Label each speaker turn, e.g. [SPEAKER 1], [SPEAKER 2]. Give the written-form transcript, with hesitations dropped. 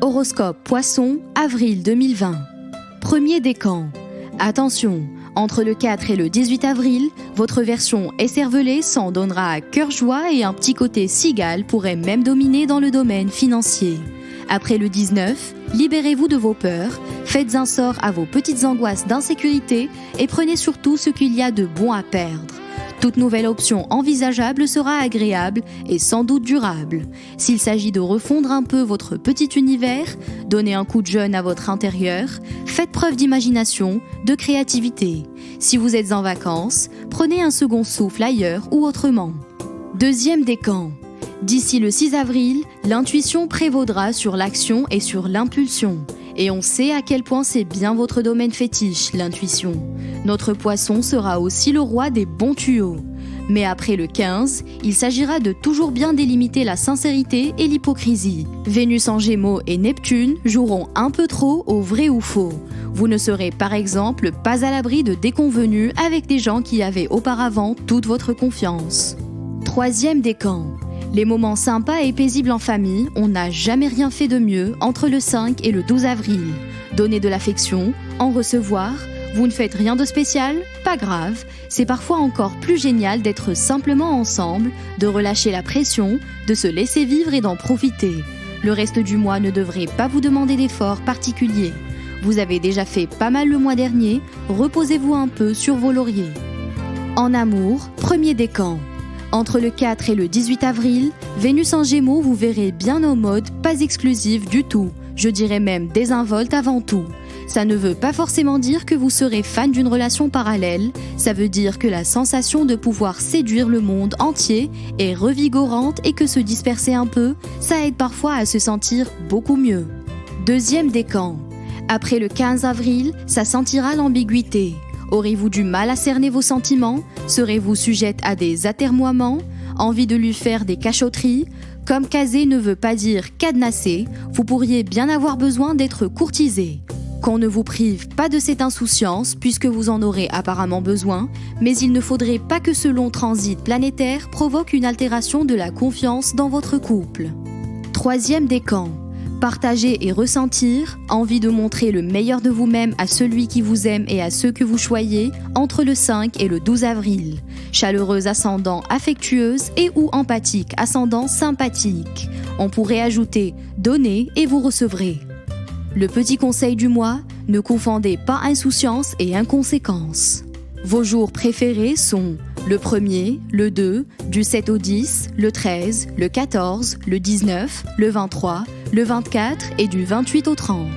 [SPEAKER 1] Horoscope Poisson, avril 2020. Premier décan. Attention, entre le 4 et le 18 avril, votre version écervelée s'en donnera à cœur joie et un petit côté cigale pourrait même dominer dans le domaine financier. Après le 19, libérez-vous de vos peurs, faites un sort à vos petites angoisses d'insécurité et prenez surtout ce qu'il y a de bon à perdre. Toute nouvelle option envisageable sera agréable et sans doute durable. S'il s'agit de refondre un peu votre petit univers, donner un coup de jeune à votre intérieur, faites preuve d'imagination, de créativité. Si vous êtes en vacances, prenez un second souffle ailleurs ou autrement. Deuxième décan. D'ici le 6 avril, l'intuition prévaudra sur l'action et sur l'impulsion. Et on sait à quel point c'est bien votre domaine fétiche, l'intuition. Notre poisson sera aussi le roi des bons tuyaux. Mais après le 15, il s'agira de toujours bien délimiter la sincérité et l'hypocrisie. Vénus en Gémeaux et Neptune joueront un peu trop au vrai ou faux. Vous ne serez par exemple pas à l'abri de déconvenus avec des gens qui avaient auparavant toute votre confiance. Troisième décan. Les moments sympas et paisibles en famille, on n'a jamais rien fait de mieux entre le 5 et le 12 avril. Donner de l'affection, en recevoir, vous ne faites rien de spécial, pas grave. C'est parfois encore plus génial d'être simplement ensemble, de relâcher la pression, de se laisser vivre et d'en profiter. Le reste du mois ne devrait pas vous demander d'efforts particuliers. Vous avez déjà fait pas mal le mois dernier, reposez-vous un peu sur vos lauriers. En amour, premier décan. Entre le 4 et le 18 avril, Vénus en Gémeaux vous verrez bien en mode pas exclusif du tout, je dirais même désinvolte avant tout. Ça ne veut pas forcément dire que vous serez fan d'une relation parallèle, ça veut dire que la sensation de pouvoir séduire le monde entier est revigorante et que se disperser un peu, ça aide parfois à se sentir beaucoup mieux. Deuxième décan. Après le 15 avril, ça sentira l'ambiguïté. Aurez-vous du mal à cerner vos sentiments? Serez-vous sujette à des atermoiements? Envie de lui faire des cachotteries? Comme caser ne veut pas dire cadenasser, vous pourriez bien avoir besoin d'être courtisé. Qu'on ne vous prive pas de cette insouciance puisque vous en aurez apparemment besoin, mais il ne faudrait pas que ce long transit planétaire provoque une altération de la confiance dans votre couple. Troisième décan. Partager et ressentir, envie de montrer le meilleur de vous-même à celui qui vous aime et à ceux que vous choyez entre le 5 et le 12 avril. Chaleureuse ascendant affectueuse et ou empathique ascendant sympathique. On pourrait ajouter donner et vous recevrez. Le petit conseil du mois, ne confondez pas insouciance et inconséquence. Vos jours préférés sont le 1er, le 2, du 7 au 10, le 13, le 14, le 19, le 23, le 24 et du 28 au 30.